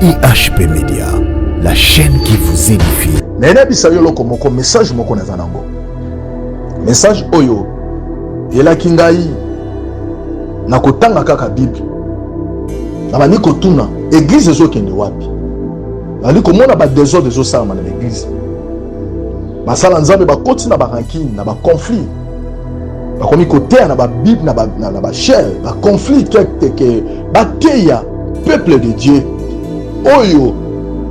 IHP Média, la chaîne qui vous édifie. Nene bisayo loko moko message moko na zanango. Message oyo ela kingai na kotanga kaka Bible. Na bani kotuna église ezo kende wapi. Bani komona ba désordre ezo sala na l'église. Ba sala nzambe ba koti na ba rancune na ba conflit. Ba komi kote na ba Bible na ba chair, ba conflit que ba teya peuple de Dieu. Oyo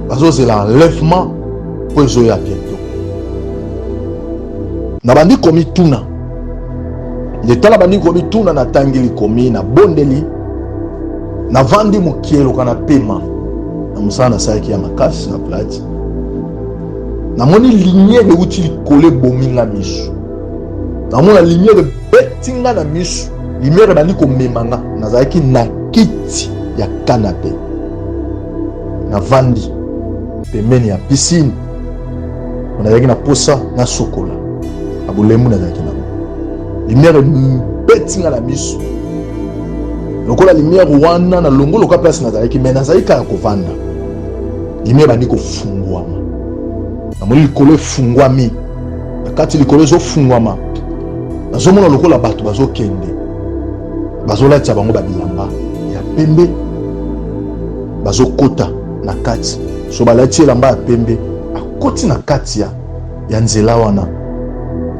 bazo c'est l'enlèvement pour ezo ya bientôt. Na bandi komi tuna. De tala bandi komi tuna na tangeli komi na bondeli. Na vandi mukielo kana pema. Na musana saiki ya makasi na plati. Na moni lumière de uti kole bominga misu. Na mona lumière betinga na misu. Lumière bandi ko memanga na zaiki na kiti ya canapé. Na vandi pembeni ya piscine. On a na posa na sokola. Abulemu na zaiki na. Lumière betinga na misu. Lokola lumière wana na longo loka place na zaiki mena zaika ya kovanda. Lumière bandi ko fungwama. Na moni likolo fungwami. Na kati likolo zo fungwama. Na zo mona lokola bato bazo kende. Bazo latia bango ba bilamba ya pembe. Bazo kota na kati. So balati elamba ya pembe akoti na kati ya nzela wana.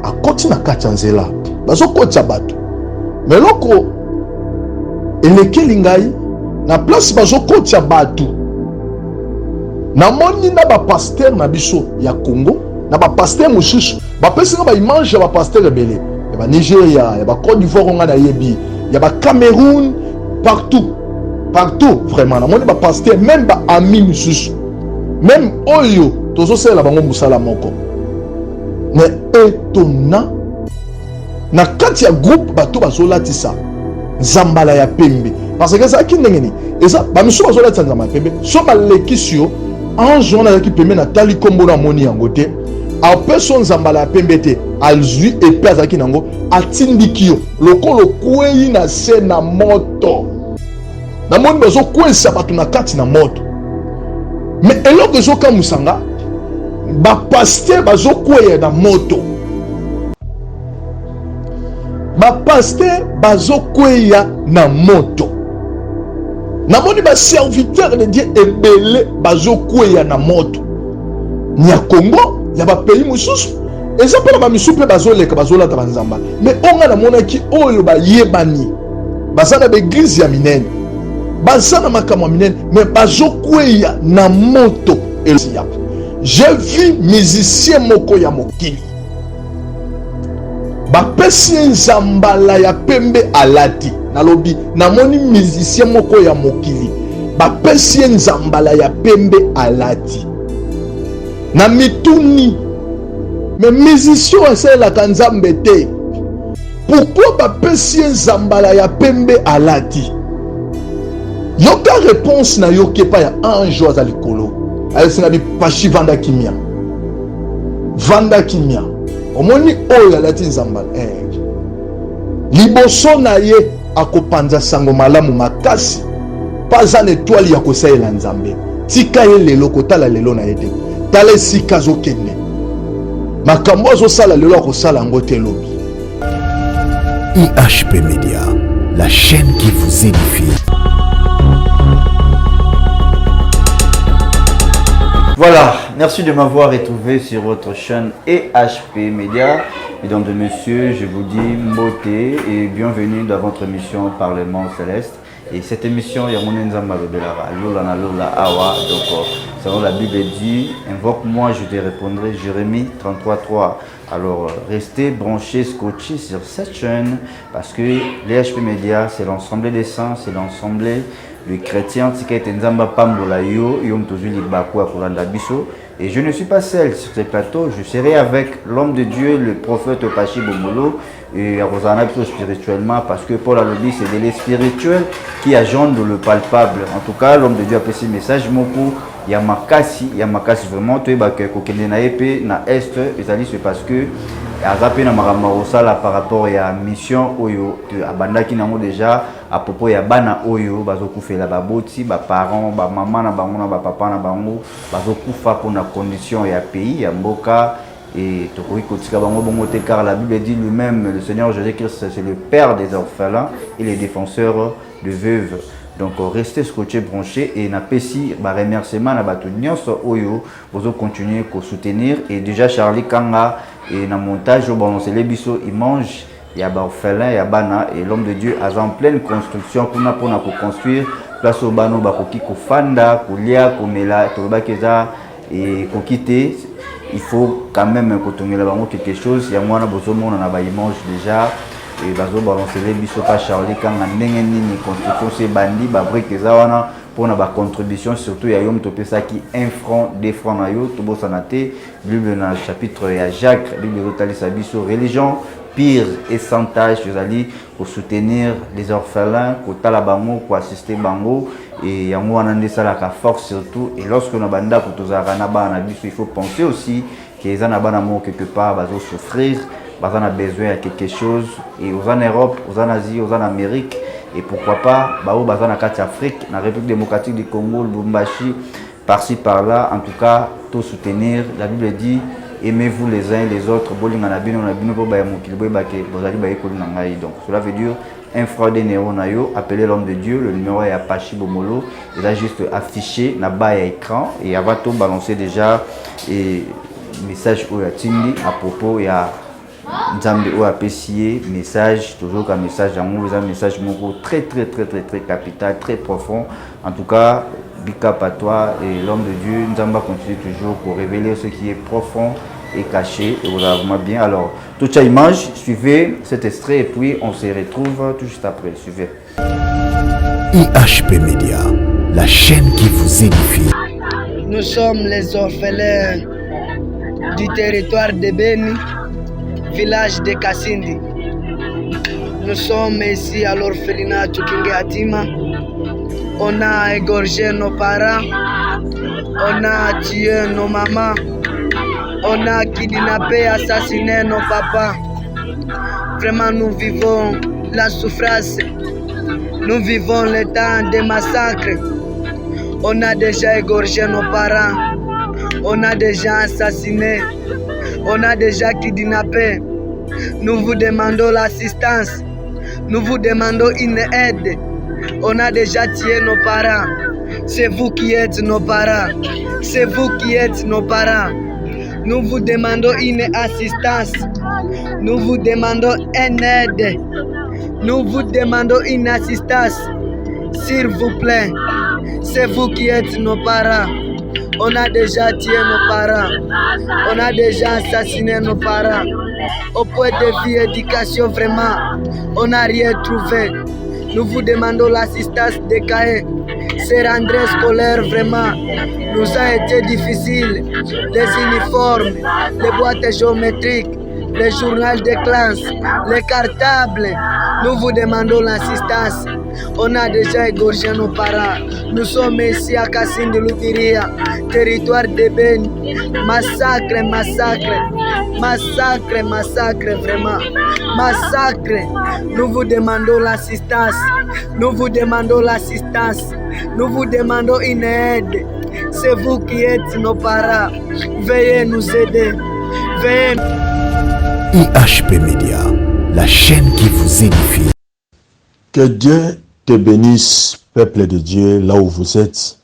Akoti na kati ya nzela. Bazo kota bato. Meloko elekeli ngai na place bazo kota bato. Na moni na ba pasteur na biso ya Congo, na ba pasteur mosusu, ba pesi nga ba image ya ba pasteur ebele. Ya ba Nigeria, ya ba Côte d'Ivoire nga na yebi, ya ba Cameroun, partout. Partout vraiment. Na moni ba pasteur même ba ami mosusu. Même oyo tozo sala bango musala moko. Mais étonnant na kati ya groupe bato bazo latisa nzambala ya pembe. Parce que ça ki ndengeni. Eza ba miso bazo latisa nzambala ya pembe. So ba lekisio ange wana qui permet na tali kombo na moni yango te a person nzambala ya pembe te alzui epé azaki nango atindikio lokolo kwei na se na moto na moni bazo kwesa bato na kati na moto. Mais eloko ezoka musanga ba pasteur bazo kweya na moto, ba pasteur bazo kweya na moto. Na moni ba serviteur de Dieu ebele bazo kweya na moto. Ni ya Congo, ya ba pays mususu. Eza pela ba misupe bazo leka bazo lata banzamba. Mais onga na mona ki oyo ba yebani. Bazana ba église ya minene. Bazana makamo minene, mais bazo kweya na moto elia. J'ai vu musicien moko ya mokili. Ba pesi nzambala ya pembe alati. Nalobi namoni musicien moko ya mokili bapesi nzambala ya pembe alati na mituni. Mais musicien asalaka nzambe te. Pourquoi bapesi nzambala ya pembe alati? Yoka réponse na yoke pa ya ange azali kolo ayesinga bi pashi vanda kimia. Vanda kimia omoni oyo alati nzambala liboso na ye akopanza sango malamu makasi pas an étoile ya kosaela nzambe tika ye lelo kotala lelo na yete tala esika azokende makambo azosala lelo akosala yango te lobi. IHP Média, la chaîne qui vous édifie. Voilà, merci de m'avoir retrouvé sur votre chaîne EHP Média. Mesdames et messieurs, je vous dis mbote et bienvenue dans votre émission Parlement Céleste. Et cette émission, il y a mon nzamba bebelara, lola na lola awa. Donc, selon la Bible dit, invoque-moi, je te répondrai. Jérémie 33:3. Alors, restez branchés, scotchés sur cette chaîne parce que l'EHP Média, c'est l'ensemble des saints, c'est l'ensemble le chrétien. Si tu es nzamba pambola yo, yom tozu li baku akolanda biso. Et je ne suis pas seul sur ce plateau, je serai avec l'homme de Dieu, le prophète Pachi Bomolo, et Rosana plutôt spirituellement, parce que Paul a dit c'est de spirituel qui agende le palpable. En tout cas, l'homme de Dieu a fait ce message, Moko, il y a Makasi vraiment, tu es kokende na épée, na est, et ça dit c'est parce que Azapé na maramosala par rapport à la mission Oyo, Abanda qui n'a déjà à propos ya bana Oyo, bazokufa la baboti, ba parents, ba maman na bango na ba papa na bango, bazokufa pour la condition ya pays, ya mboka et tokoi kotika bango bongote car la Bible dit lui-même, le Seigneur Jésus-Christ c'est le père des orphelins et le défenseur de veuves. Donc restez scotché branché et na pesi ba remerciement na bato nyonso Oyo, vous continuer à soutenir et déjà Charlie Kanga et dans le montage au balancer les bisous il mange il y a orphelin il y a bana et l'homme de Dieu est en pleine construction pour construire place au bano bakoki ko fanda ko lia ko mela to bakeza et ko quitter il faut quand même kotonga la bango quelque chose il y a moi na bozomo na ba image déjà et bazo balancer les bisous pas Charlie quand ndenge nini construction c'est bandi ba brique za wana pour na ba contribution surtout ya yom topé ça qui 1 franc 2 francs na yo to bosanaté Bible na chapitre ya Jacques Bible rotali sa biso religion pire et sans tâche vous allez pour soutenir les orphelins pour tala bango pour assister bango et yango wana ndesa la force surtout et lorsque na banda pour tozara na bana biso il faut penser aussi que les ana bana mo quelque part bazo souffrir bazo na besoin de quelque chose et aux en Europe aux en Asie aux en Amérique et pourquoi pas bao bazo na kati Afrique na République démocratique du Congo Lubumbashi par-ci par-là en tout cas tout soutenir la Bible dit aimez-vous les uns et les autres donc cela veut dire un frère de Néo Nayo appelez l'homme de Dieu le numéro est Apache Bomolo il a juste affiché na bas à écran et avant tout balancer déjà et message au Tindi à propos il y a Nzambe ou apprécié message toujours un message un message très capital très profond en tout cas big up à toi et l'homme de Dieu Nzamba continue toujours pour révéler ce qui est profond et caché et vous avez bien alors toute cette image suivez cet extrait et puis on se retrouve tout juste après suivez IHP Media, la chaîne qui vous édifie. Nous sommes les orphelins du territoire de Beni, village de Kasindi. Nous sommes ici à l'orphelinat Tukinge Atima. On a égorgé nos parents, on a tué nos mamans, on a kidnappé, assassiné nos papas. Vraiment, nous vivons la souffrance, nous vivons le temps des massacres. On a déjà égorgé nos parents, on a déjà assassiné, on a déjà kidnappé. Nous vous demandons l'assistance, nous vous demandons une aide. On a déjà tué nos parents. C'est vous qui êtes nos parents. C'est vous qui êtes nos parents. Nous vous demandons une assistance. Nous vous demandons une aide. Nous vous demandons une assistance. S'il vous plaît. C'est vous qui êtes nos parents. On a déjà tué nos parents. On a déjà assassiné nos parents. Au point de vue éducation, vraiment, on n'a rien trouvé. Nous vous demandons l'assistance des cahiers. Ces rentrées scolaires, vraiment, nous a été difficile. Les uniformes, les boîtes géométriques, les journaux de classe, les cartables. Nous vous demandons l'assistance. On a déjà égorgé nos parents. Nous sommes ici à Kasindi Lubiria, territoire de Beni. Massacre, vraiment. Massacre. Nous vous demandons l'assistance. Nous vous demandons l'assistance. Nous vous demandons une aide. C'est vous qui êtes nos parents. Veuillez nous aider. Veuillez. IHP Media, la chaîne qui vous édifie. Que Dieu te bénisse, peuple de Dieu, là où vous êtes.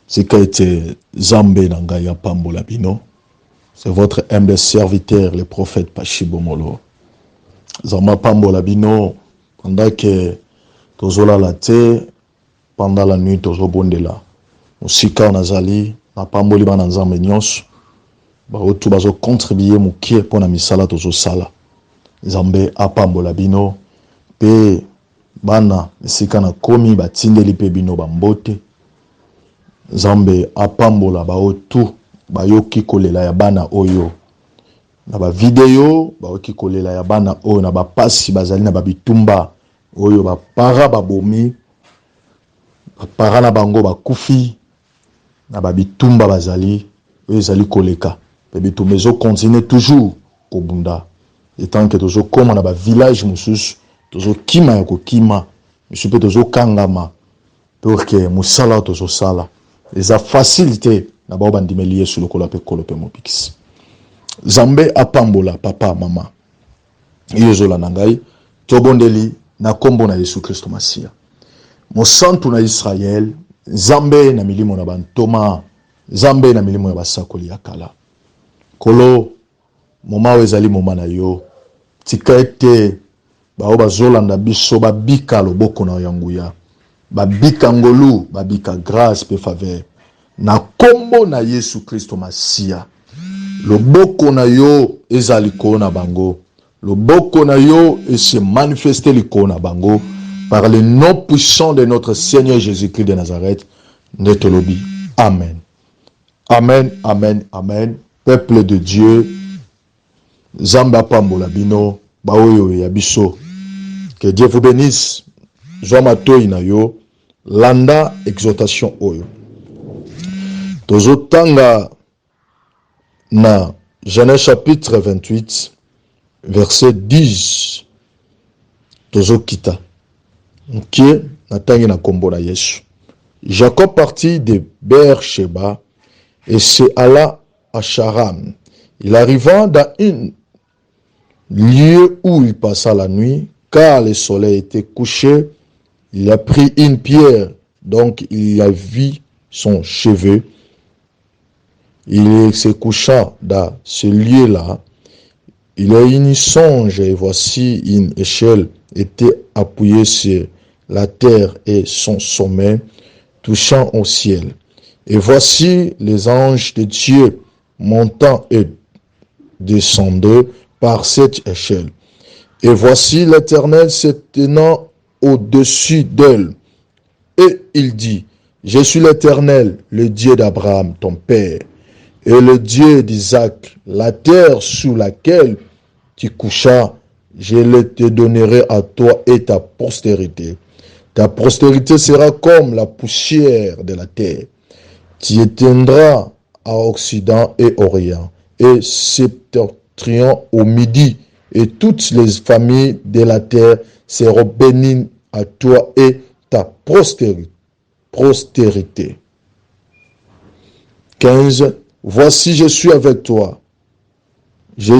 C'est qu'a été Zambé Nangaya Pambola Bino. C'est votre humble serviteur, le prophète Pachi Bomolo. Zama Pambola Bino, pendant que Tozola la te, pendant la nuit Tozo Bondela. Musika Nazali, na Pamboli Bananzambe Nyos, Baotu Bazo contribuer Mukie pour la misala Tozo Sala. Zambé Apambola Bino, pe bana esika na komi batindeli pe bino bambote Zambe apambola baotu bayoki kolela ya bana oyo na ba video bayoki kolela ya bana oyo na ba pasi bazali na babitumba oyo ba para babomi ba para na bango bakufi na babitumba bazali oyo ezali koleka pe bitumba ezo continuer toujours kobunda etant que tozo koma na ba village mususu tozo kima ya kokima mususu pe tozo kangama pour que musala tozo sala eza facilité na bao bandimeli Yesu lokola pe kolope mopikisi Zambe apambola papa mama yozola na ngai tobondeli na kombo na Yesu Kristo Masia mosantu na Israel Zambe na milimo na bantoma Zambe na milimo ya basakoli ya kala kolo moma ezali moma na yo tika ete bao bazolanda biso babika loboko na yanguya babika ngolu babika grâce pe faveur na kombo na Yesu Kristo Masia loboko na yo ezali ko na bango loboko na yo et se manifester liko na bango par le nom puissant de notre Seigneur Jésus-Christ de Nazareth netolobi amen amen amen amen peuple de Dieu Zamba pambola bino baoyo ya biso que Dieu vous bénisse Zoma toy na yo landa exhortation oyo tozo tanga na Genèse chapitre 28 verset 10 tozo kita nkie na tangi na kombo na Yesu. Jacob partit de Beersheba et se alla à Charam. Il arriva dans un lieu où il passa la nuit, car le soleil était couché. Il a pris une pierre, donc il a vu son cheveu. Il se coucha dans ce lieu-là. Il a eu une songe et voici une échelle était appuyée sur la terre et son sommet touchant au ciel. Et voici les anges de Dieu montant et descendant par cette échelle. Et voici l'Éternel se tenant au-dessus d'elle. Et il dit, je suis l'Éternel, le Dieu d'Abraham, ton père, et le Dieu d'Isaac. La terre sous laquelle tu couchas, je le te donnerai à toi et ta postérité. Ta postérité sera comme la poussière de la terre. Tu éteindras à Occident et Orient, et septentrion au Midi, et toutes les familles de la terre seront bénies à toi et ta postérité. 15. Voici, je suis avec toi. Je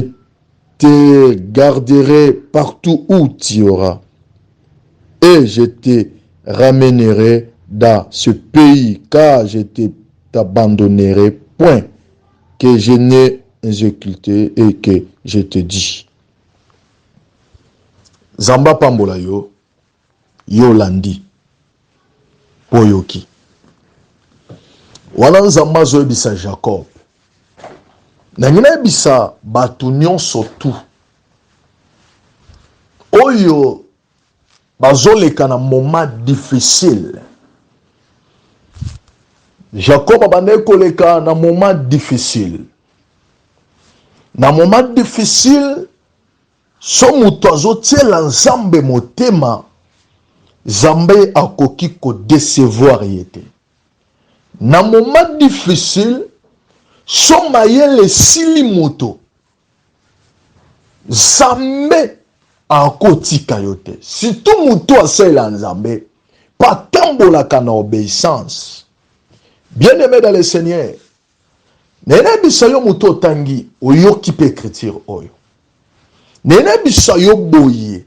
te garderai partout où tu iras, et je te ramènerai dans ce pays, car je ne t'abandonnerai point, que je n'ai exécuté et que je te dis. Zamba pambola yo, Yolandi, Poyoki. Wana nzamba zo ebisa Jacob. Nangina ebisa batu nyonso tu. Oyo bazoleka na moment difficile. Jacob abande koleka na moment difficile. Na moment difficile, so mutu azotiela nzambe motema, Zambe akoki ko décevoir yete. Na moment difficile, so mayele sili moto, Zambe akotika yote. Si tout mutu asela nzambe, patambolaka na obéissance. Bien-aimé dans le Seigneur, nene bisayo mutu tangi oyoki pe écriture oyo. Nene bisayo boye.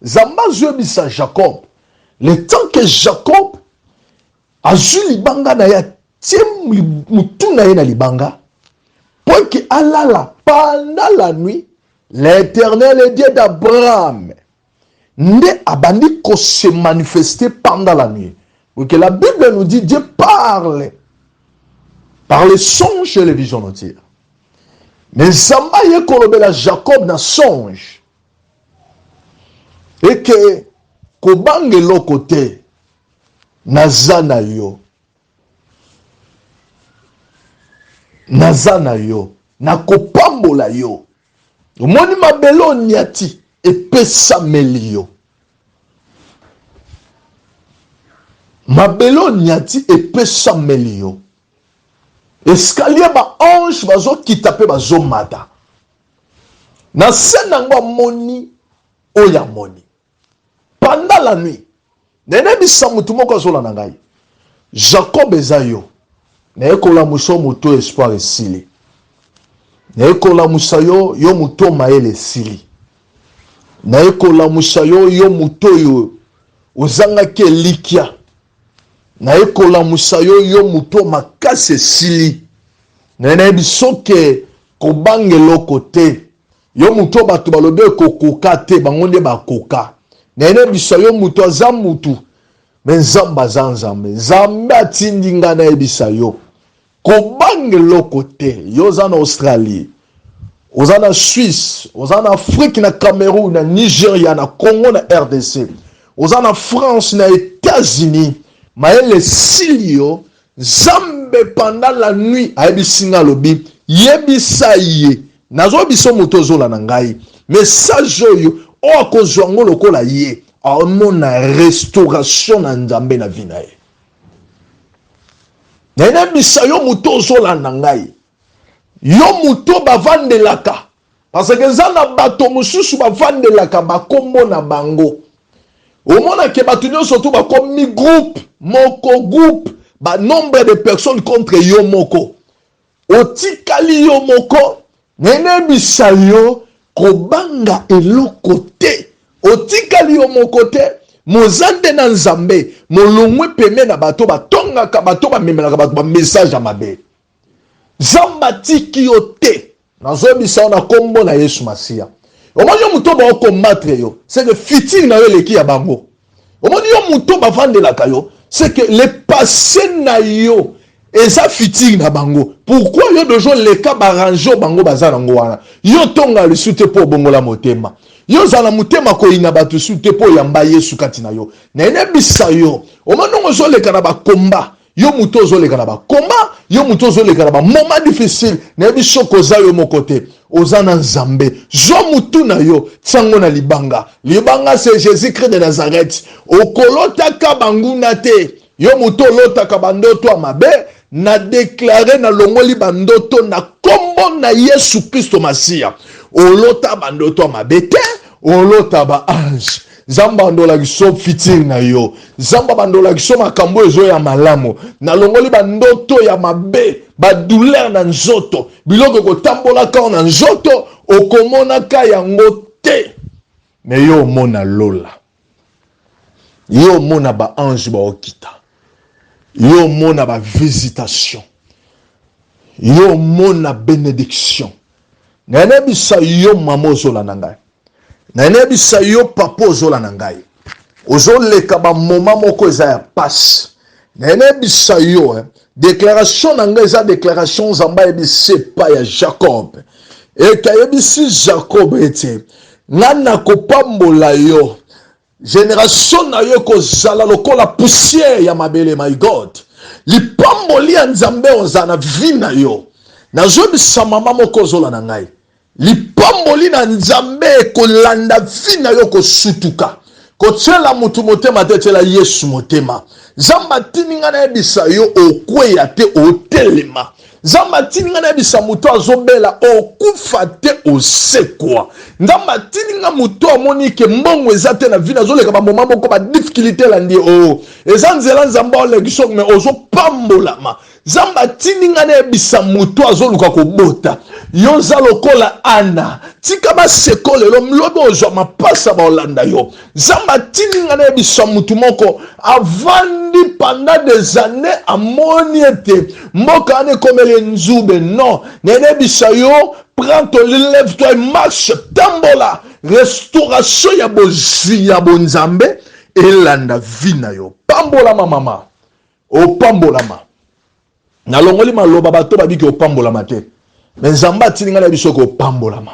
Zamba zo bisa Jacob. Le temps que Jacob a zu libanga na ya tiem mutu na ye na libanga, pour que alala pendant la nuit, l'Éternel est Dieu d'Abraham. Ne abandi ko se manifester pendant la nuit. Pour que la Bible nous dit Dieu parle par les songes et les visions entières. Mais Zamba ye kolobela Jacob na songe. Et que kobange lo côté nazana yo. naza na yo nakopambola yo omoni mabelo niati epesameli yo mabelo niati epesameli yo escalier ba ange bazo kita pe bazo mata na sena ngo moni oya moni pendant la nuit nene bisa mutu moko azola na ngai Jacob eza yo na ekola muso moto espoir esili na ekola musa yo yo moto maele esili na ekola musa yo yo moto yo ozanga ke likia na ekola musa yo yo moto makasi esili na bisoke kobangelo kote yo moto bato balobe kokoka te bango nde bakoka na bisa yo moto aza mutu mais nzambe aza nzambe nzambe atindi nga na yebisa yo kobangelo kote yo oza na Australie oza na Suisse oza na Afrique na Cameroun na Nigeria na Congo na RDC oza na France na États-Unis maele silio nzambe pendant la nuit ayebisinga lobi yebisa ye nazo biso moto zola na ngai message oyo o akozwa ngo lokola ye amona restauration na nzambe na vie na ye nene bisa yo moto zola na ngai yo moto bavandelaka parce que za na bato mosusu bavandelaka bakombo na bango omona ke bato nyonso to bakomi groupe moko groupe ba nombre de personnes contre yo moko otikali yo moko nene bisa yo kobanga eloko te otikali yo moko te mozande na nzambe molongwe peme na bato batongaka bato bamemelaka bato ba message ya mabe zamba tiki yo te nazobisa na kombo na Yesu Masia omoni yo muto ba okomatre yo c'est que fitting na yo leki ya bango omoni yo muto bavandelaka yo c'est que le passé na yo eza fitting na bango pourquoi yo dojo leka baranjo bango bazana ngo wana yo tonga lisute po bongola motema yo zana motema ko ina batu sute po yamba Yesu kati na yo na ene bisa yo omanongo zo leka na bakomba yo muto zo leka na bakomba yo muto zo leka na ba moment difficile na biso koza yo mokote ozana nzambe zo mutu na yo tsango na libanga c'est Jésus-Christ de Nazareth okolota ka banguna te yo muto lota ka bandoto amabe na déclaré na longoli bandoto na kombo na Yesu Kristo Masia olota bandoto mabete olota ba ange zamba ndola kiso fitting na yo zamba bandola kiso makambo ezo ya malamu na longoli bandoto ya mabe ba douleur na nzoto biloko kotambola ka na nzoto okomona ka yango te me yo mona lola yo mona ba ange ba okita yo mona ba visitation yo mona bénédiction nene bisa yo mama ozola na ngai nene bisa yo papa ozola na ngai ozoleka ba moma moko eza ya passe nene bisa yo déclaration na ngai eza déclaration nzamba yebisi pa ya Jacob eka yebisi Jacob ete ngana kopambola yo génération na yo kozala lokola poussière ya mabele my God lipamboli ya nzambe ozana vie na yo nazobisa mama moko ozola na ngai lipamboli na nzambe kolanda vie na yo kosutuka kotiela mutu motema te tiela Yesu motema zamba tininga na yebisa yo okweya te otelema zamba tininga na yebisa mutu azobela okufa te osekwa nzamba tininga mutu amonike mbongo eza te na vie nazoleka ba moma moko ba difficulté la ndi eza nzela nzamba olekiso me ozopambolama zamba tininga na yebisa mutu azoluka kobota yo za lokola ana tika baseko lelo mlobe ozwa mapasa baolanda yo zamba tininga na yebisa mutu moko avandi pendant des années amoni ete mboka ane komele nzube non nene bisa yo prends ton lève-toi et marche tambola restauration ya bozi ya bonzambe elanda vina yo pambolama mama opambolama na longoli maloba bato babiki opambolama te mais nzamba tininga na biso ko pambolama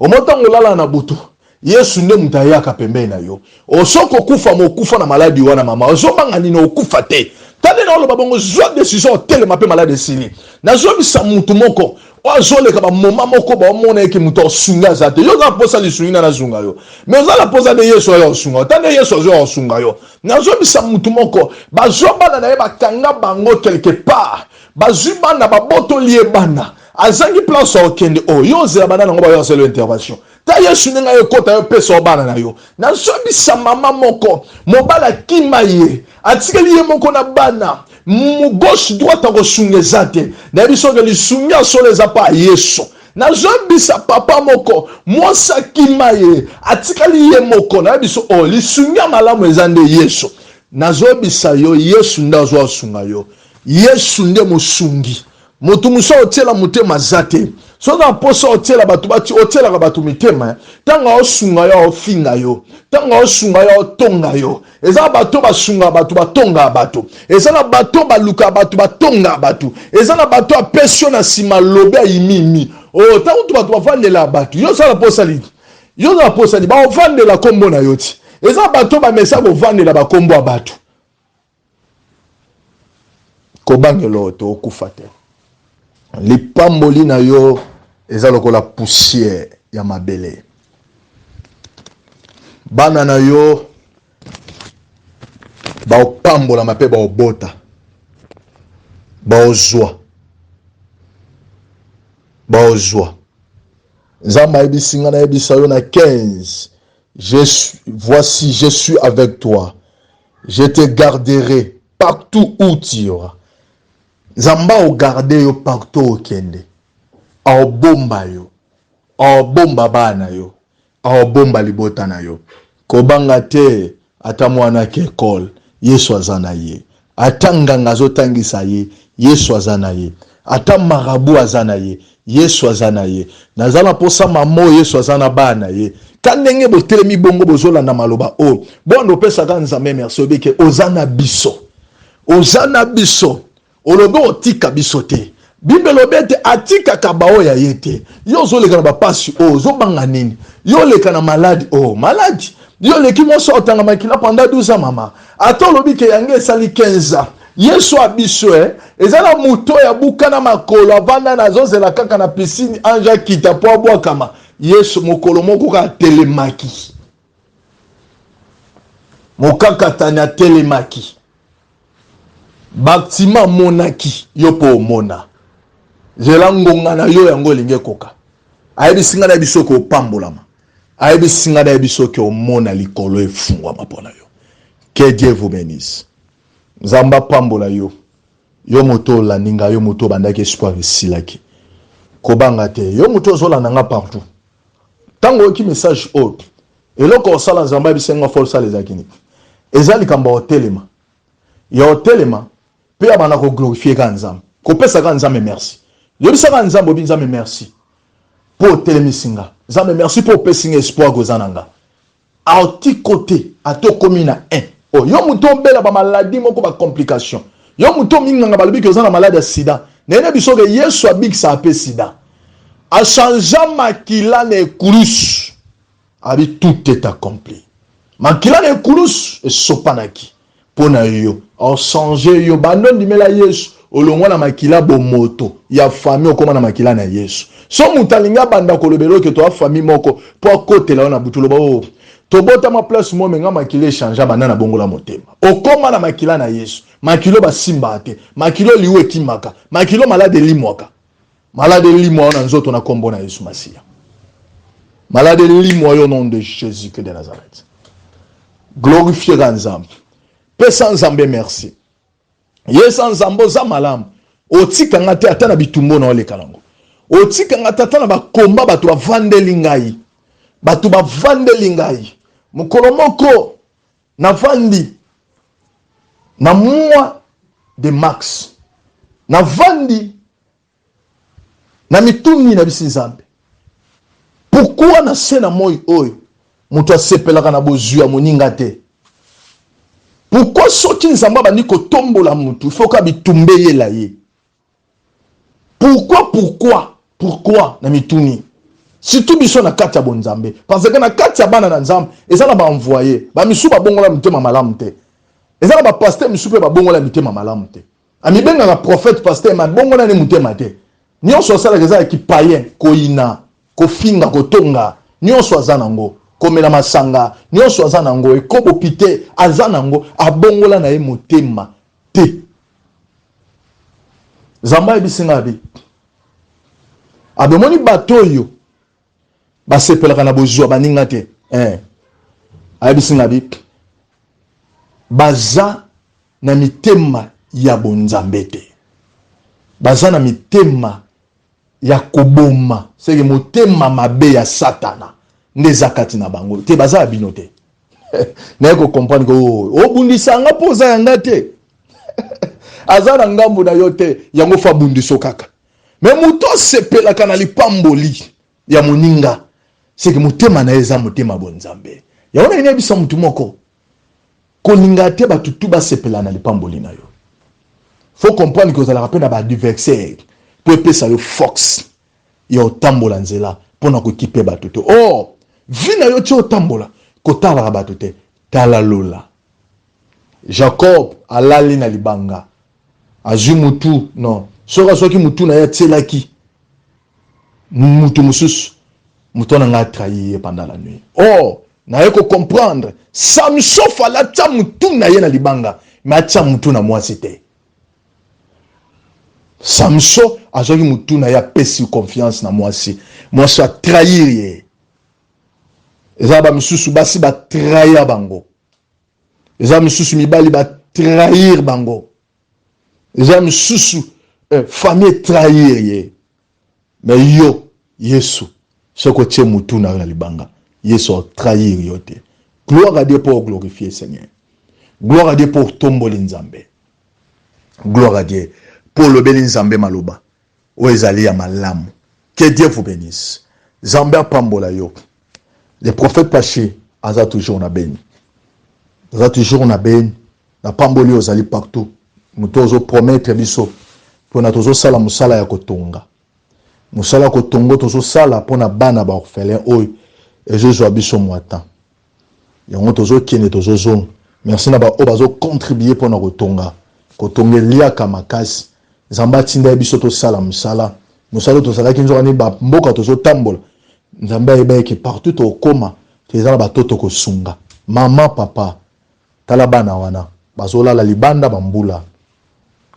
omotango lala na butu Yesu nde mutayaka pembeni na yo osoko kufa mokufa na maladi wana mama ozomanga nino okufa te tande na oloba bongo zwa décision telema pe malade sili na zo bisa mutu moko ozoleka ba moma moko ba omona eke mutu osunga zate yo za posa lisunga na zunga yo mais za la posa de Yesu yo osunga tande Yesu yo osunga yo na zo bisa mutu moko ba zo bana na ye bakanga bango quelque part ba zubana ba boto lié bana azangi place okende o yo zela bana ngo ba yo selo intervention ta Yesu nga yo kota yo pesa bana na yo na zo bisa mama moko mobala kimaye atikeli ye moko na bana mu gauche droite ko sungezate na biso ke lisunya soleza pa Yesu na zobisa papa moko mosa kimaye atikali ye moko na biso o lisunya malamu ezande Yesu na zobisa yo Yesu ndazo asunga yo Yesu nde musungi mutu muso otela mutema zate so na poso otela batu bati otela ka batu mitema tanga osunga yo ofinga yo tanga osunga yo otonga yo eza bato basunga batu batonga batu eza na bato baluka batu batonga batu eza na bato apesio na sima lobe imimi o tangu tu batu bavandela batu yo sala posa li yo na posa li ba ovandela kombo na yoti eza bato ba mesa ko vandela ba kombo abatu ko bangelo to okufate lipamboli na yo eza lokola poussière ya mabele bana na yo ba opambola mape ba obota ba ozwa Zamba ebisinga na ebisa yo na 15 voici je suis avec toi je te garderai partout où tu iras. Zamba o garde yo partout okende aobomba yo aobomba bana yo aobomba libota na yo kobanga te ata mwana ke école Yesu azana ye ata nganga azotangisa ye Yesu azana ye ata marabu azana ye Yesu azana ye nazala posa mamo Yesu azana bana ye kanenge botelemi bongo bozola na maloba o bondo pesa kanza merci obeke ozana biso olobe otika biso te Bible lobete atika kabao ya yete yo zoleka na bapasi o zobanga nini yo leka na maladi o maladi yo leki moso otanga makila pendant 12 ans mama atolobi ke yange sali 15 ans Yesu abiso ezala muto ya bukana makolo avanda na zozela kaka na piscine anja kita po abwakama Yesu mokolo moko ka telemaki mokaka tanya telemaki bâtiment monaki yo po mona zela ngonga na yo yango linge koka ayebisinga na biso ko pambolama ayebisinga na biso ko mona likolo efungwa mapona yo que Dieu vous bénisse Zamba pambola yo moto la ninga yo moto bandaki espoir silaki kobanga te yo moto zola nanga partout tango ki message autre eloko sala zamba bisenga force les akini ezali kamba hotelema ya hotelema pe abana ko glorifier ka nzambe ko pesa ka nzambe merci yo bisa ka nzambe bi nzambe merci pour telemisinga nzambe merci pour pesinga espoir gozananga a ti côté ato komina 1 oh yo muto mbela ba maladie moko ba complication yo muto minganga balobi ke ozana malade ya sida nene biso ke Yesu abik sa ape sida a changé makila ne kurus abi tout est accompli makila ne kurus e sopanaki pona yo a changé yo banon dimela Yesu olongwa na makila bomoto ya famille okoma na makila na Yesu so mutalinga banda kolobelo ke to famille moko po kotela na butulo ba o tobota ma place mo menga makile changer banana bongola motema okoma na makila na Yesu makilo basimba te makilo liwe kimaka makilo malade limwaka malade limwa na nzoto na kombo na Yesu Masia malade limwa au nom de Jésus que de Nazareth glorifier Nzambe pesa Nzambe merci Yesu Nzambo za malamu otika ngate atana bitumbo na ole kalango otika ngate atana bakomba batu bavandeli ngai batu bavandeli ngai mukolo moko na vandi na mois de max na vandi na mituni na bisi Nzambe pourquoi na sena moi oyo muto asepelaka na bozwa moninga te pourquoi soki Nzambe bandi ko tombola mutu faut ka bitumbe yela ye pourquoi na mituni surtout biso na kati ya bonzambe parce que na kati ya bana na Nzambe eza na ba envoyer ba misu ba bongola mutema malamu te ezala ba pasteur misupe ba bongola mitema malamu te amibenga na prophète pasteur ma bongola ne mutema te nyonso asala ezala ki païen koina kofinga kotonga nyonso azana ngo komela masanga nyonso azana ngo ekobo pite azana ngo abongola na ye mutema te zamba ebisinga abi abemoni batoyo basepelaka na bozwa baninga te ayebisinga abi baza na mitema ya bonzambe te baza na mitema ya koboma seke motema mabe ya satana nde zakati na bango te baza ya bino te naye kocomprendre ko obundisanga mpo oza yanga te aza na ngambo na yo te yango fa bundiso kaka me moto asepelaka na lipamboli ya moninga seke motema na ye eza motema bonzambe yango na inayebisa motu moko kolinga te batutu basepela na lipamboli na yo faut comprendre que ozalaka mpe na baadversaire po epesa yo fox ya otambola nzela mpona kokipe bato te vi na yo ti otambola kotalaka bato te tala lola Jacob alali na libanga azwi mutu non soki azwaki mutu na ye atielaki mutu mosusu mutu wana nga atrahi ye pendant la nuit naye kocomprendre Samson fala atia mutu na ye na libanga me atia mutu na mwasi te Samson azwaki mutu na ye apesi confiance na mwasi atrahir ye eza bamisusu basi batrahir bango eza misusu mibali batrahir bango eza misusu famille trahir ye me yo Yesu soki otie mutu na yo na libanga Yesu atrahir yo te. Gloire à Dieu pour glorifier Seigneur. Gloire à Dieu pour tomboli nzambe. Gloire à Dieu pour le béni nzambe maloba o ezali ya malamu. Que Dieu vous bénisse. Nzambe apambola yo. Les prophètes pachés aza toujours na beni. Aza toujours na beni. Na pamboli ozali partout. Muto ozo promettre biso pona tozo sala musala ya kotonga. Musala kotongo tozo sala pona bana ba orphelin oyo ezo biso mwata. Yango tozo kene tozo zong. Merci na ba o bazo contribuer pona kotonga. Kotonga liaka makasi. Nzamba tinda biso to sala musala. Musala to sala kinzo ni ba mboka tozo tambola. Nzamba eba ki partout to koma tezala ba toto ko sunga. Mama papa tala bana wana bazola la libanda bambula.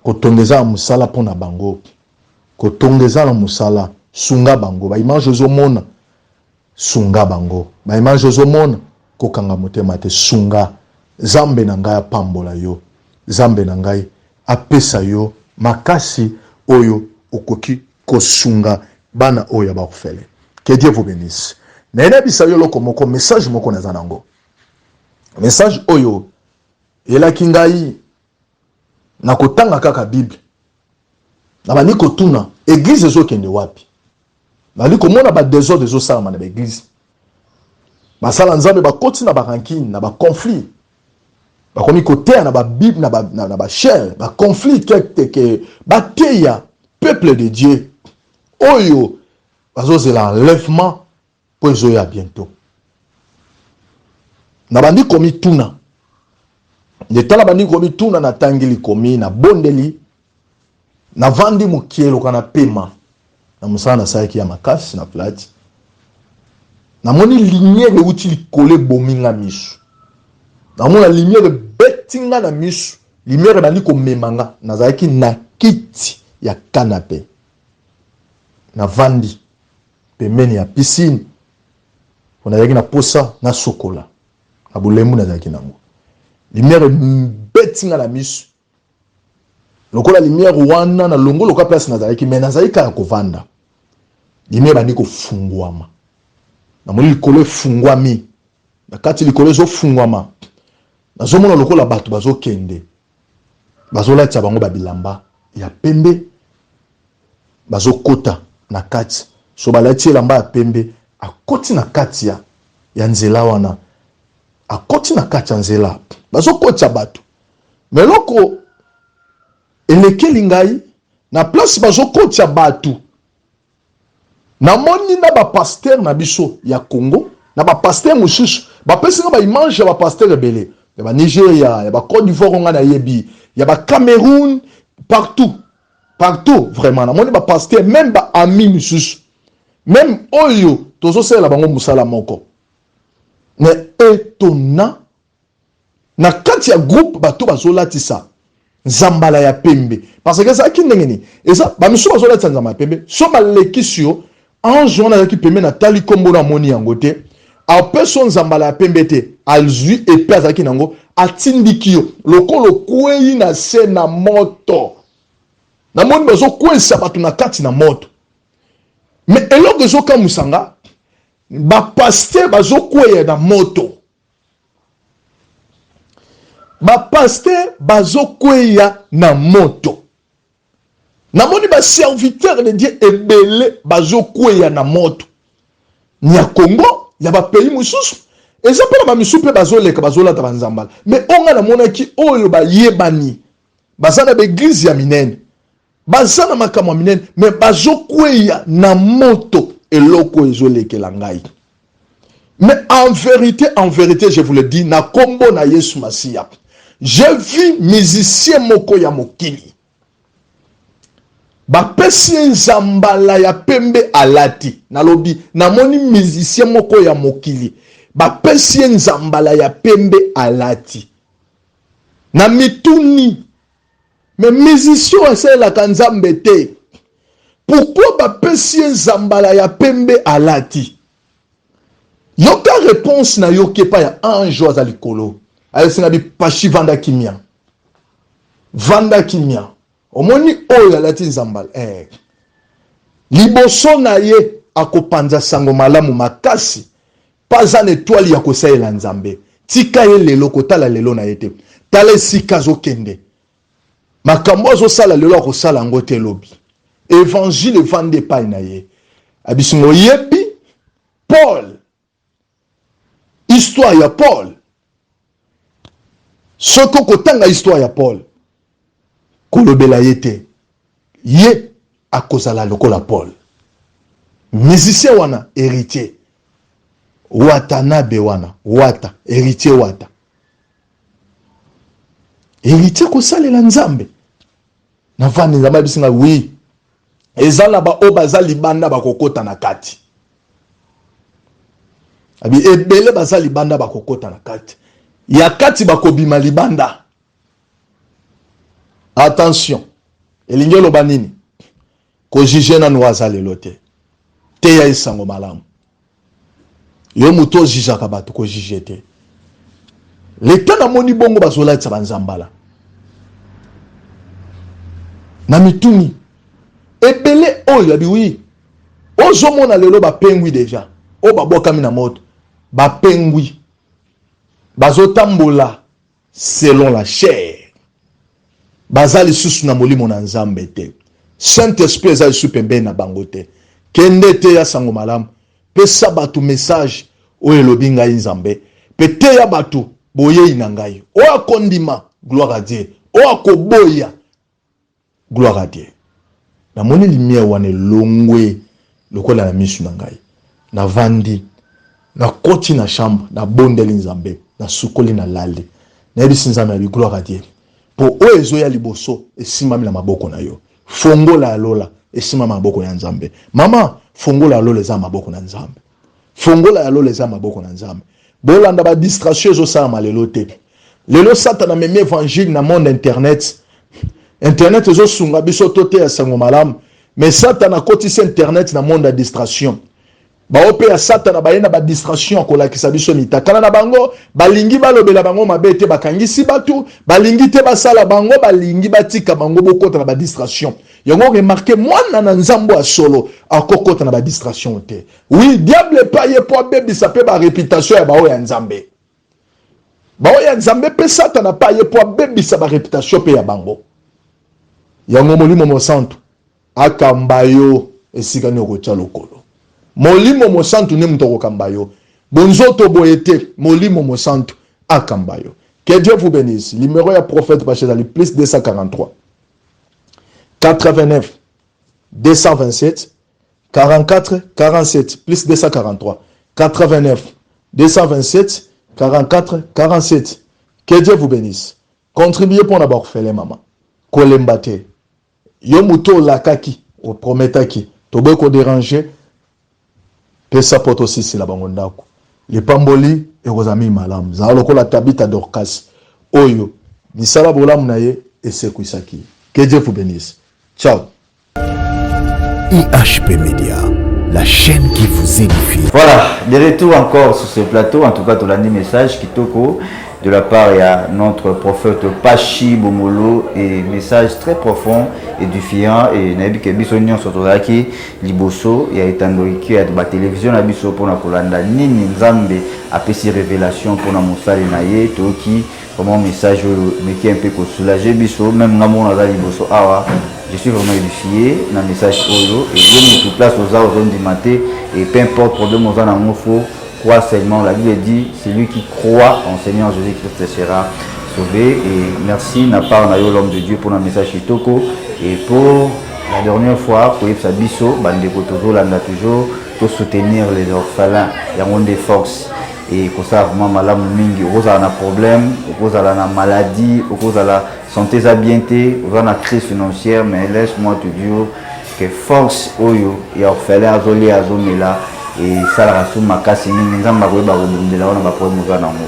Kotongeza musala pona bango. Kotongeza na musala sunga bango. Ba image ozomona sunga bango. Ba image ozomona kokanga motema te sunga. Zambe na ngai apambola yo. Zambe na ngai apesa yo makasi oyo okoki kosunga bana oyo ba orphelin. Que Dieu vous bénisse. Nene bisa yo loko moko message moko na zanango. Message oyo elaki ngai na kotanga kaka Bible. Na bani kotuna église ezokende wapi. Bali komona ba désordre ezosala na ba église. Ba sala nzambe ba koti na ba rancune na ba conflit. Ba komi kotea na ba Bible na ba chair, ba conflit que ba teya peuple de Dieu. Oyo bazozela enlèvement po ezoya bientôt. Na bandi komi tuna. Ndetala bandi komi tuna na tangili komi na bondeli na vandi mukielo kana pema na musana na saiki ya makasi na plati na moni lumière uti kole bominga misu na mona lumière betinga na misu lumière bandi ko memanga na saiki na kiti ya canapé na vandi pemeni ya piscine on a na posa na sokola na bulemu na saiki nango lumière betinga na misu lokola lumière wana na longo loka place na zalaki mais na zalika ya kovanda lumière bandi ko fungwama na moni likolo fungwami na kati likolo zo fungwama na zomona lokola bato bazo kende bazo latia bango ba bilamba ya pembe bazo kota na kati so balati elamba ya pembe akoti na kati ya nzela wana akoti na kati ya nzela bazo kota bato meloko elekeli ngai na place bazo kotia batu na moni na ba pasteur na biso ya Congo na ba pasteur mususu ba pesi na ba image ya ba pasteur ebele y a Nigeria, y a Côte d'Ivoire, il y a Cameroun, partout. Partout, vraiment. Moi, je pasteur, même amis, même Oyo, tous ceux là, bango musala moko. Mais étonnant, na kati ya groupe, bato bazola tisa, Zambala ya pembe. Parce que ça, qui n'est et ça, bah, monsieur bazola tisa Zambala ya pembe, so ma lekisio, en journal qui pembe na tali kombo na moni yangote, a person Zambala ya pembe te, alzui et pesa ki nango, atindikio, lokolo kwei na se na moto. Na moni bazo kwei sa batu na kati na moto. Mais eloko zoka musanga, ba pasteur bazo kwei na moto. Ba pasteur bazo kwei na moto. Na moni ba serviteur de Dieu ebele bazo kwei na moto. Nya Congo, ya ba pays mususu. Eza pela ba misupe bazo leka bazo lata banzambala. Mais onga na mona ki oyo ba yebani. Bazana ba église ya minene. Bazana makamwa minene, mais bazo kweya na moto eloko ezoleke la ngai. Mais en vérité, je vous le dis, na kombo na Yesu Masiya, j'ai vu musicien moko ya mokili. Bapesi nzambala ya pembe alati. Nalobi, namoni musicien moko ya mokili. Bapesi nzambala ya pembe alati. Na mituni. Mais musicien c'est la kanzambe te. Pourquoi bapesi nzambala ya pembe alati? Yoka réponse na yoke pa ya anjo azali kolo. Ayo singa bi pashi vanda kimia. Vanda kimia. Omoni oyo alati nzambala. Liboso na ye akopanza sango malamu makasi. Pas an étoile ya kosaela nzambe. Tika ye lelo kotala lelo na yete. Tala sika zo kende. Makambo zo sala lelo ko sala ngote lobi. Évangile vande pa na ye. Abisungo yebi Paul. Histoire ya Paul. Soko kotanga histoire ya Paul. Kolobela yete. Ye akozala lokola Paul. Musicien wana héritier. Watanabe wana. Wata. Héritier wata. Héritier kosalela nzambe. Na vani nzambe bisinga oui. Ezala ba obaza libanda bakokota na kati. Abi ebele baza libanda bakokota na kati. Ya kati bakobima libanda. Attention. Elingi loba nini? Ko jije na noaza lelo te. Te ya isango malamu. Yo muto jijaka bato ko jije te. Leta na moni bongo bazola tsa banzambala. Na mituni. Ebele oyo abi oui. Ozo mona lelo ba pengwi deja. O baboka mina moto. Ba pengwi. Bazo tambola selon la chair. Bazali susu na molimo na nzambe te. Saint-Esprit ezali supembe na bangote. Kende te ya sango malamu. Pesa batu message oyo elobi ngai nzambe. Pe te ya batu boye inangai. O akondima gloire à Dieu. O akoboya gloire à Dieu. Na moni lumière wane longwe lokola na misu na ngai. Na vandi. Na koti na chambre. Na bondeli nzambe. Na sukoli na lali. Na ebisi nzambe ya gloire à Dieu. Po o ezo ya liboso esimami na maboko na yo. Fongola ya lola esimami na maboko ya nzambe. Mama, fongola ya lola eza maboko na nzambe. Fongola ya lola eza maboko na nzambe. Bolanda ba distraction ezo sala malelo te. Lelo satana meme évangile na monde internet. Internet ezo sunga biso tote ya sango malamu. Mais satana kotisi internet na monde ya distraction. Ba ope ya satana bayena ba distraction ko la kisabiso mitakala na bango balingi balobela bango mabete bakangisi batu balingi te basala bango balingi batika bango bokota na ba distraction. Yango remarquer mwana na nzambo a solo akokota na ba distraction te. Oui, diable pa ye po bebisa pe ba réputation ya bao ya nzambe. Bao ya nzambe pe satana pa ye po bebisa ba réputation pe ya bango. Yango molimo mo santu akambayo esika ni okocha lokolo. Molimo mo santu ne mtoko kambayo. Bonzoto boyete molimo mo santu akambayo. Que Dieu vous bénisse. Numéro ya prophète Bachezali plus 243 89 227 44 47 plus 243 89 227 44 47 Que Dieu vous bénisse. Contribuez pour n'avoir orphelin maman. Kolembate. Yo muto lakaki. O prometaki. Tobe ko déranger. Pesa poto aussi c'est la bangondako. Les pamboli et rosami malam. Zalo ko la tabita dorcas. Oyo. Misala bolam naye et sekuisaki. Que Dieu vous bénisse. Ciao. IHP Média, la chaîne qui vous édifie. Voilà, de retour encore sur ce plateau. En tout cas, tu l'as dit message Kitoko de la part de notre prophète Pachi Bomolo, et message très profond, édifiant, et Nabi Kebisonion Sotoraki, Liboso, et Etandoiki, à la télévision, Nabiso pour la Kolanda, Nini Nzambe, a fait révélation pour la Moussa Naye, Toki, comment message, mais qui est un peu soulagé, Biso, même Namon Naza Liboso, Awa. Je suis vraiment édifié dans le message Olo, et je me place aux arts du matin, et peu importe problème aux arts faut croire seulement. La Bible dit, celui qui croit en Seigneur Jésus-Christ sera sauvé. Et merci n'a pas l'homme de Dieu pour le message Kitoko, et pour la dernière fois pour sa biso bandeko toujours pour soutenir les orphelins, il y a des forces. Et comme ça vraiment malade mingi cause à un problème, cause à la maladie, cause à la santé zabienté, cause à la crise financière, mais laisse-moi te dire que force oyo ya orphelin azoli azomela et ça la rassure ma casse mingi nzamba ko ba de la on va prendre nous nango.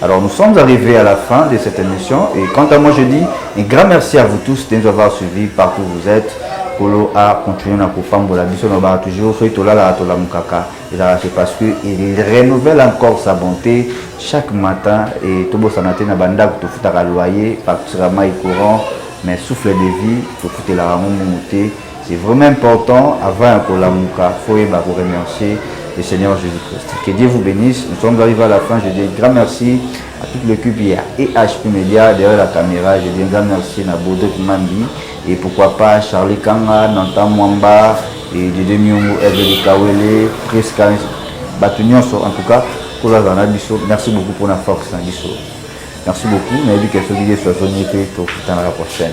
Alors nous sommes arrivés à la fin de cette émission, et quant à moi je dis un grand merci à vous tous de nous avoir suivis partout où vous êtes. Kolo a continué à la biso na toujours soit tolala tola mukaka, et c'est parce que il renouvelle encore sa bonté chaque matin, et tobo sanate na banda to futaka loyer particulièrement courant, mais souffle de vie to futer la monter. C'est vraiment important avant kola muka faut y remercier le Seigneur Jésus-Christ. Que Dieu vous bénisse. Nous sommes arrivés à la fin. Je dis un grand merci à toute l'équipe et HP Media derrière la caméra. Je dis un grand merci à Bodo Kimambi, et pourquoi pas Charlie Kanga, Nanta Mwamba, et Dede Myongo, Eveli Kawele, Presca, Batunyoso. En tout cas, pour la Zana Bisso, merci beaucoup pour la force. Merci beaucoup. On a vu qu'elle se dit sur la zone pour la prochaine.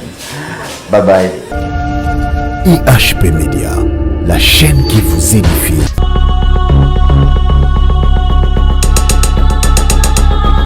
Bye bye. IHP Média, la chaîne qui vous édifie.